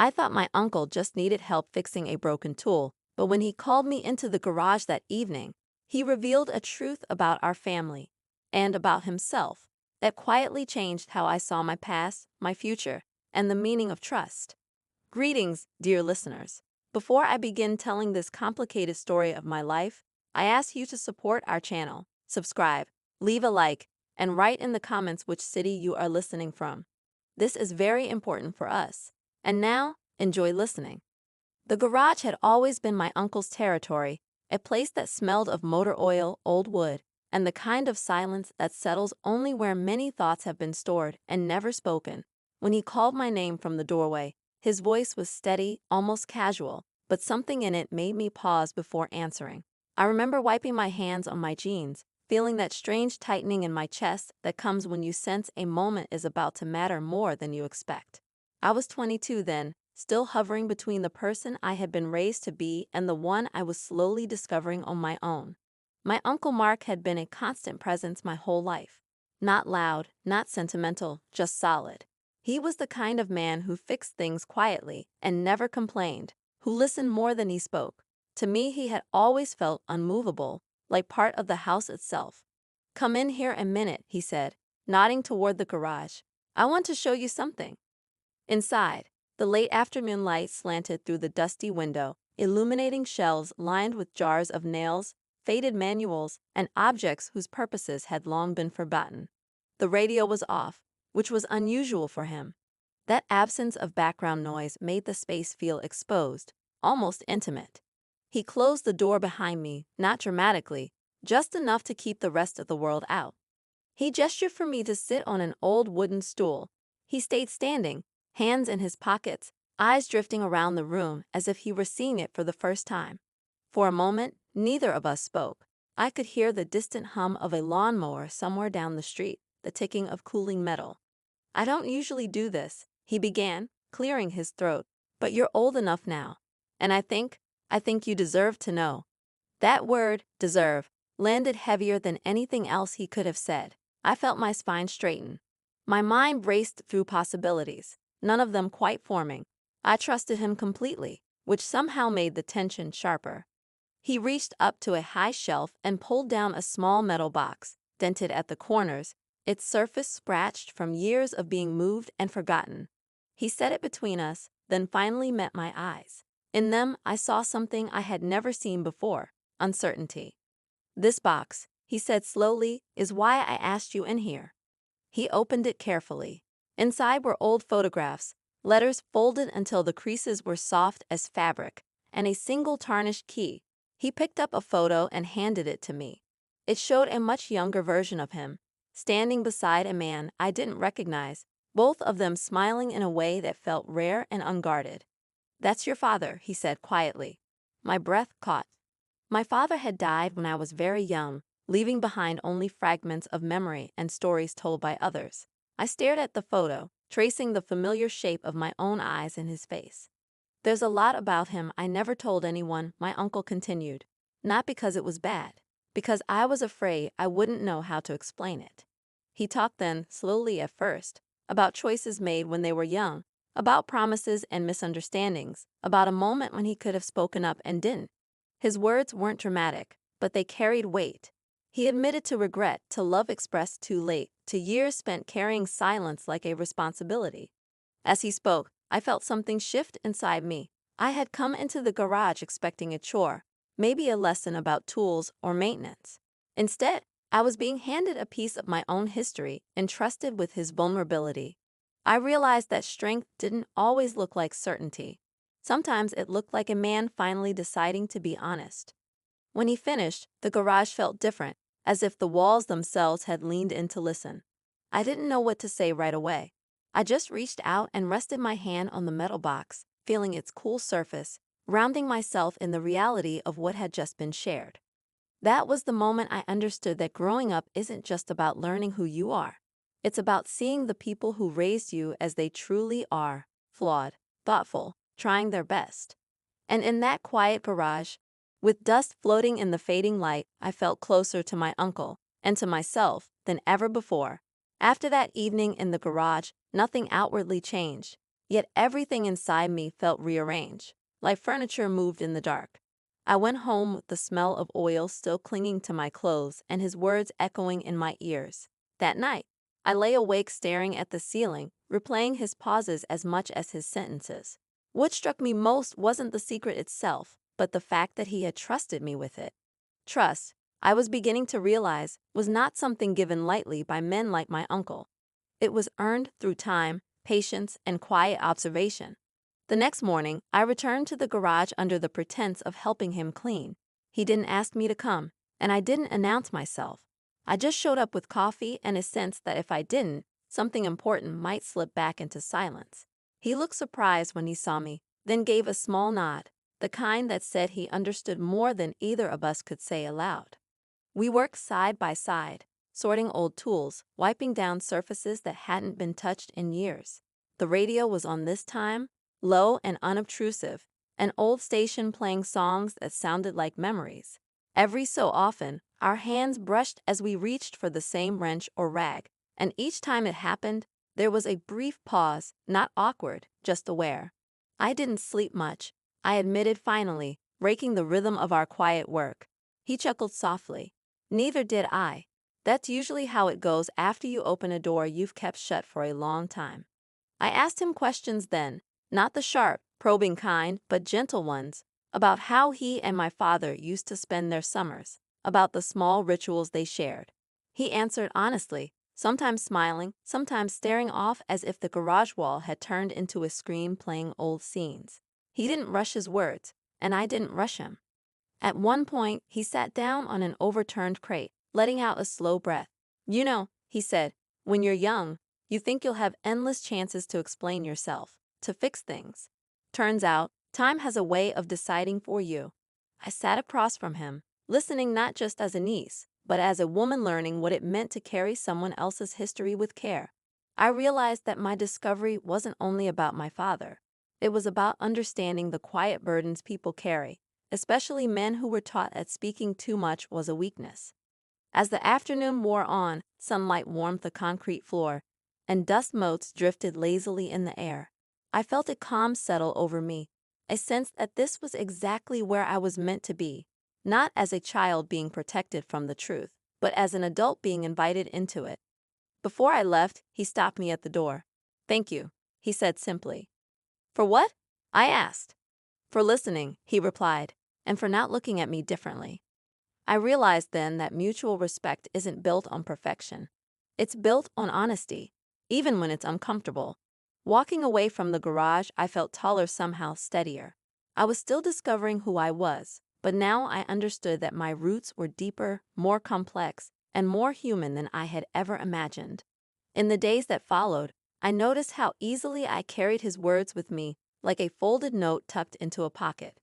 I thought my uncle just needed help fixing a broken tool, but when he called me into the garage that evening, he revealed a truth about our family and about himself that quietly changed how I saw my past, my future, and the meaning of trust. Greetings, dear listeners. Before I begin telling this complicated story of my life, I ask you to support our channel, subscribe, leave a like, and write in the comments which city you are listening from. This is very important for us. And now, enjoy listening. The garage had always been my uncle's territory, a place that smelled of motor oil, old wood, and the kind of silence that settles only where many thoughts have been stored and never spoken. When he called my name from the doorway, his voice was steady, almost casual, but something in it made me pause before answering. I remember wiping my hands on my jeans, feeling that strange tightening in my chest that comes when you sense a moment is about to matter more than you expect. I was 22 then, still hovering between the person I had been raised to be and the one I was slowly discovering on my own. My Uncle Mark had been a constant presence my whole life. Not loud, not sentimental, just solid. He was the kind of man who fixed things quietly and never complained, who listened more than he spoke. To me, he had always felt unmovable, like part of the house itself. "Come in here a minute," he said, nodding toward the garage. "I want to show you something." Inside, the late afternoon light slanted through the dusty window, illuminating shelves lined with jars of nails, faded manuals, and objects whose purposes had long been forgotten. The radio was off, which was unusual for him. That absence of background noise made the space feel exposed, almost intimate. He closed the door behind me, not dramatically, just enough to keep the rest of the world out. He gestured for me to sit on an old wooden stool. He stayed standing, hands in his pockets, eyes drifting around the room as if he were seeing it for the first time. For a moment, neither of us spoke. I could hear the distant hum of a lawnmower somewhere down the street, the ticking of cooling metal. "I don't usually do this," he began, clearing his throat, "but you're old enough now. And I think you deserve to know." That word, deserve, landed heavier than anything else he could have said. I felt my spine straighten. My mind raced through possibilities, none of them quite forming. I trusted him completely, which somehow made the tension sharper. He reached up to a high shelf and pulled down a small metal box, dented at the corners, its surface scratched from years of being moved and forgotten. He set it between us, then finally met my eyes. In them, I saw something I had never seen before: uncertainty. "This box," he said slowly, "is why I asked you in here." He opened it carefully. Inside were old photographs, letters folded until the creases were soft as fabric, and a single tarnished key. He picked up a photo and handed it to me. It showed a much younger version of him, standing beside a man I didn't recognize, both of them smiling in a way that felt rare and unguarded. "That's your father," he said quietly. My breath caught. My father had died when I was very young, leaving behind only fragments of memory and stories told by others. I stared at the photo, tracing the familiar shape of my own eyes in his face. "There's a lot about him I never told anyone," my uncle continued. "Not because it was bad, because I was afraid I wouldn't know how to explain it." He talked then, slowly at first, about choices made when they were young, about promises and misunderstandings, about a moment when he could have spoken up and didn't. His words weren't dramatic, but they carried weight. He admitted to regret, to love expressed too late, to years spent carrying silence like a responsibility. As he spoke, I felt something shift inside me. I had come into the garage expecting a chore, maybe a lesson about tools or maintenance. Instead, I was being handed a piece of my own history, entrusted with his vulnerability. I realized that strength didn't always look like certainty. Sometimes it looked like a man finally deciding to be honest. When he finished, the garage felt different, as if the walls themselves had leaned in to listen. I didn't know what to say right away. I just reached out and rested my hand on the metal box, feeling its cool surface, grounding myself in the reality of what had just been shared. That was the moment I understood that growing up isn't just about learning who you are. It's about seeing the people who raised you as they truly are, flawed, thoughtful, trying their best. And in that quiet garage, with dust floating in the fading light, I felt closer to my uncle and to myself than ever before. After that evening in the garage, nothing outwardly changed, yet everything inside me felt rearranged, like furniture moved in the dark. I went home with the smell of oil still clinging to my clothes and his words echoing in my ears. That night, I lay awake staring at the ceiling, replaying his pauses as much as his sentences. What struck me most wasn't the secret itself, but the fact that he had trusted me with it. Trust, I was beginning to realize, was not something given lightly by men like my uncle. It was earned through time, patience, and quiet observation. The next morning, I returned to the garage under the pretense of helping him clean. He didn't ask me to come, and I didn't announce myself. I just showed up with coffee and a sense that if I didn't, something important might slip back into silence. He looked surprised when he saw me, then gave a small nod, the kind that said he understood more than either of us could say aloud. We worked side by side, sorting old tools, wiping down surfaces that hadn't been touched in years. The radio was on this time, low and unobtrusive, an old station playing songs that sounded like memories. Every so often, our hands brushed as we reached for the same wrench or rag, and each time it happened, there was a brief pause, not awkward, just aware. I didn't sleep much, I admitted finally, breaking the rhythm of our quiet work. He chuckled softly. Neither did I. That's usually how it goes after you open a door you've kept shut for a long time. I asked him questions then, not the sharp, probing kind, but gentle ones, about how he and my father used to spend their summers, about the small rituals they shared. He answered honestly, sometimes smiling, sometimes staring off as if the garage wall had turned into a screen playing old scenes. He didn't rush his words, and I didn't rush him. At one point, he sat down on an overturned crate, letting out a slow breath. You know, he said, when you're young, you think you'll have endless chances to explain yourself, to fix things. Turns out, time has a way of deciding for you. I sat across from him, listening not just as a niece, but as a woman learning what it meant to carry someone else's history with care. I realized that my discovery wasn't only about my father. It was about understanding the quiet burdens people carry, especially men who were taught that speaking too much was a weakness. As the afternoon wore on, sunlight warmed the concrete floor, and dust motes drifted lazily in the air. I felt a calm settle over me, a sense that this was exactly where I was meant to be, not as a child being protected from the truth, but as an adult being invited into it. Before I left, he stopped me at the door. "Thank you," he said simply. "For what?" I asked. "For listening," he replied, "and for not looking at me differently." I realized then that mutual respect isn't built on perfection. It's built on honesty, even when it's uncomfortable. Walking away from the garage, I felt taller somehow, steadier. I was still discovering who I was, but now I understood that my roots were deeper, more complex, and more human than I had ever imagined. In the days that followed, I noticed how easily I carried his words with me, like a folded note tucked into a pocket.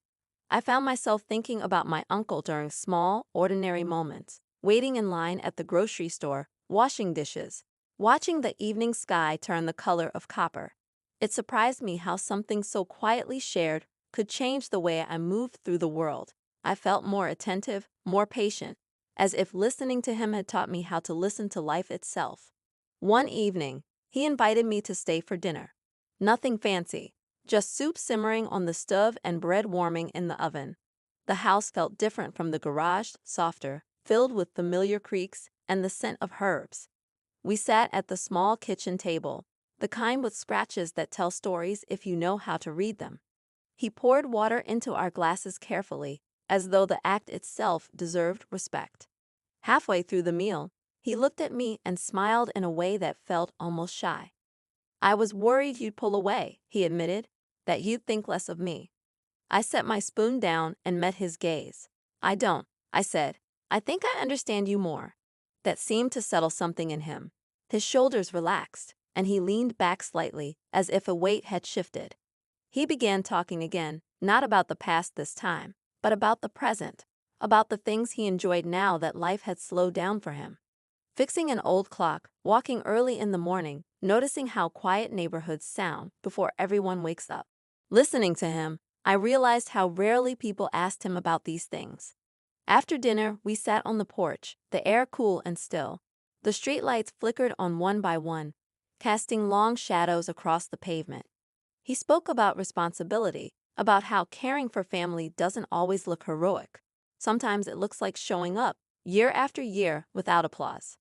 I found myself thinking about my uncle during small, ordinary moments, waiting in line at the grocery store, washing dishes, watching the evening sky turn the color of copper. It surprised me how something so quietly shared could change the way I moved through the world. I felt more attentive, more patient, as if listening to him had taught me how to listen to life itself. One evening, he invited me to stay for dinner. Nothing fancy. Just soup simmering on the stove and bread warming in the oven. The house felt different from the garage, softer, filled with familiar creaks and the scent of herbs. We sat at the small kitchen table, the kind with scratches that tell stories if you know how to read them. He poured water into our glasses carefully, as though the act itself deserved respect. Halfway through the meal, he looked at me and smiled in a way that felt almost shy. "I was worried you'd pull away," he admitted, "that you'd think less of me." I set my spoon down and met his gaze. "I don't," I said. "I think I understand you more." That seemed to settle something in him. His shoulders relaxed, and he leaned back slightly, as if a weight had shifted. He began talking again, not about the past this time, but about the present, about the things he enjoyed now that life had slowed down for him. Fixing an old clock, walking early in the morning, noticing how quiet neighborhoods sound before everyone wakes up. Listening to him, I realized how rarely people asked him about these things. After dinner, we sat on the porch, the air cool and still. The streetlights flickered on one by one, casting long shadows across the pavement. He spoke about responsibility, about how caring for family doesn't always look heroic. Sometimes it looks like showing up, year after year, without applause.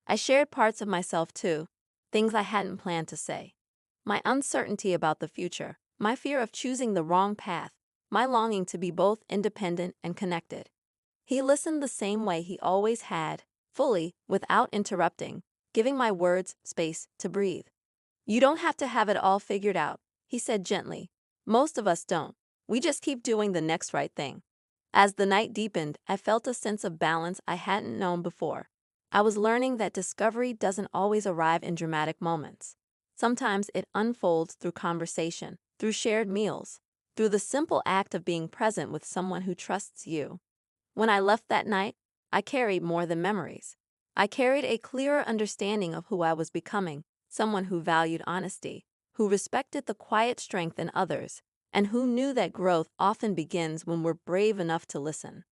I shared parts of myself too, things I hadn't planned to say. My uncertainty about the future, my fear of choosing the wrong path, my longing to be both independent and connected. He listened the same way he always had, fully, without interrupting, giving my words space to breathe. You don't have to have it all figured out, he said gently. Most of us don't. We just keep doing the next right thing. As the night deepened, I felt a sense of balance I hadn't known before. I was learning that discovery doesn't always arrive in dramatic moments. Sometimes it unfolds through conversation, through shared meals, through the simple act of being present with someone who trusts you. When I left that night, I carried more than memories. I carried a clearer understanding of who I was becoming, someone who valued honesty, who respected the quiet strength in others, and who knew that growth often begins when we're brave enough to listen.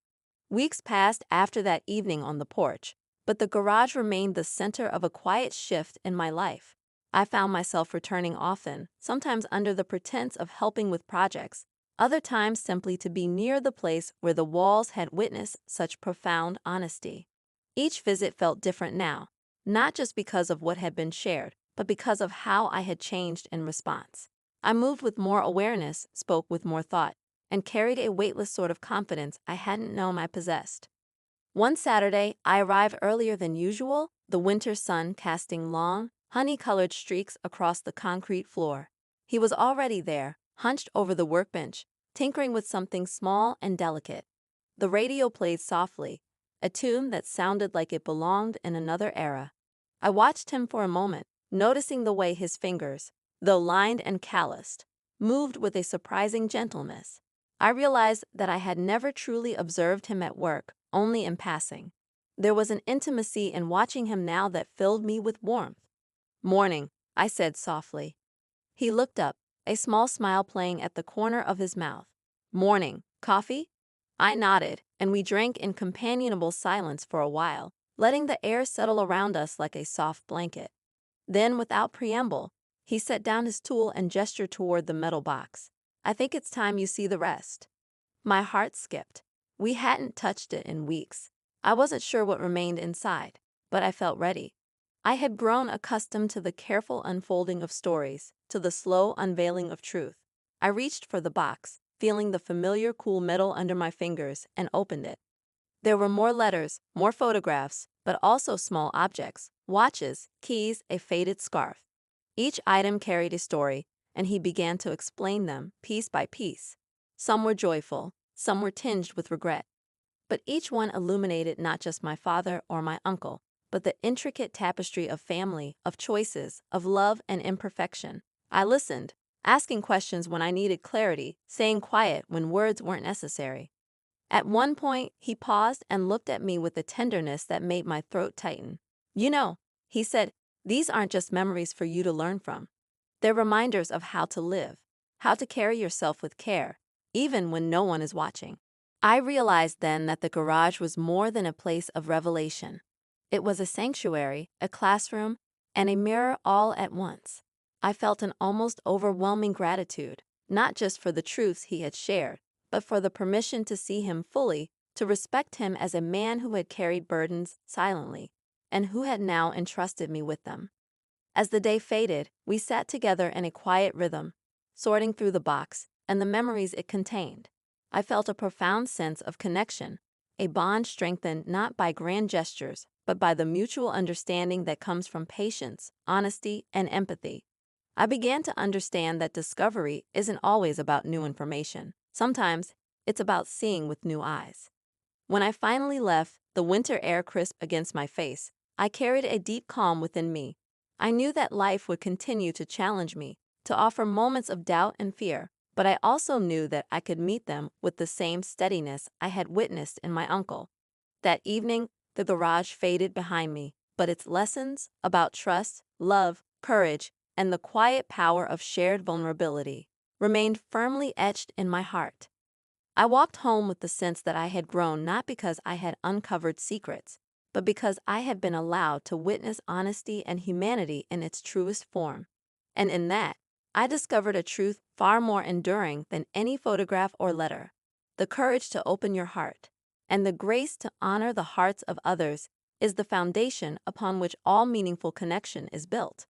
Weeks passed after that evening on the porch, but the garage remained the center of a quiet shift in my life. I found myself returning often, sometimes under the pretense of helping with projects, other times simply to be near the place where the walls had witnessed such profound honesty. Each visit felt different now, not just because of what had been shared, but because of how I had changed in response. I moved with more awareness, spoke with more thought, and carried a weightless sort of confidence I hadn't known I possessed. One Saturday, I arrived earlier than usual, the winter sun casting long, honey-colored streaks across the concrete floor. He was already there, hunched over the workbench, tinkering with something small and delicate. The radio played softly, a tune that sounded like it belonged in another era. I watched him for a moment, noticing the way his fingers, though lined and calloused, moved with a surprising gentleness. I realized that I had never truly observed him at work, only in passing. There was an intimacy in watching him now that filled me with warmth. "Morning," I said softly. He looked up, a small smile playing at the corner of his mouth. "Morning. Coffee?" I nodded, and we drank in companionable silence for a while, letting the air settle around us like a soft blanket. Then, without preamble, he set down his tool and gestured toward the metal box. "I think it's time you see the rest." My heart skipped. We hadn't touched it in weeks. I wasn't sure what remained inside, but I felt ready. I had grown accustomed to the careful unfolding of stories, to the slow unveiling of truth. I reached for the box, feeling the familiar cool metal under my fingers, and opened it. There were more letters, more photographs, but also small objects, watches, keys, a faded scarf. Each item carried a story, and he began to explain them piece by piece. Some were joyful, some were tinged with regret. But each one illuminated not just my father or my uncle, but the intricate tapestry of family, of choices, of love and imperfection. I listened, asking questions when I needed clarity, saying quiet when words weren't necessary. At one point, he paused and looked at me with a tenderness that made my throat tighten. "You know," he said, "these aren't just memories for you to learn from. They're reminders of how to live, how to carry yourself with care, even when no one is watching." I realized then that the garage was more than a place of revelation. It was a sanctuary, a classroom, and a mirror all at once. I felt an almost overwhelming gratitude, not just for the truths he had shared, but for the permission to see him fully, to respect him as a man who had carried burdens silently, and who had now entrusted me with them. As the day faded, we sat together in a quiet rhythm, sorting through the box and the memories it contained. I felt a profound sense of connection, a bond strengthened not by grand gestures, but by the mutual understanding that comes from patience, honesty, and empathy. I began to understand that discovery isn't always about new information. Sometimes, it's about seeing with new eyes. When I finally left, the winter air crisp against my face, I carried a deep calm within me. I knew that life would continue to challenge me, to offer moments of doubt and fear, but I also knew that I could meet them with the same steadiness I had witnessed in my uncle. That evening, the garage faded behind me, but its lessons about trust, love, courage, and the quiet power of shared vulnerability remained firmly etched in my heart. I walked home with the sense that I had grown not because I had uncovered secrets, but because I had been allowed to witness honesty and humanity in its truest form. And in that, I discovered a truth far more enduring than any photograph or letter: the courage to open your heart and the grace to honor the hearts of others is the foundation upon which all meaningful connection is built.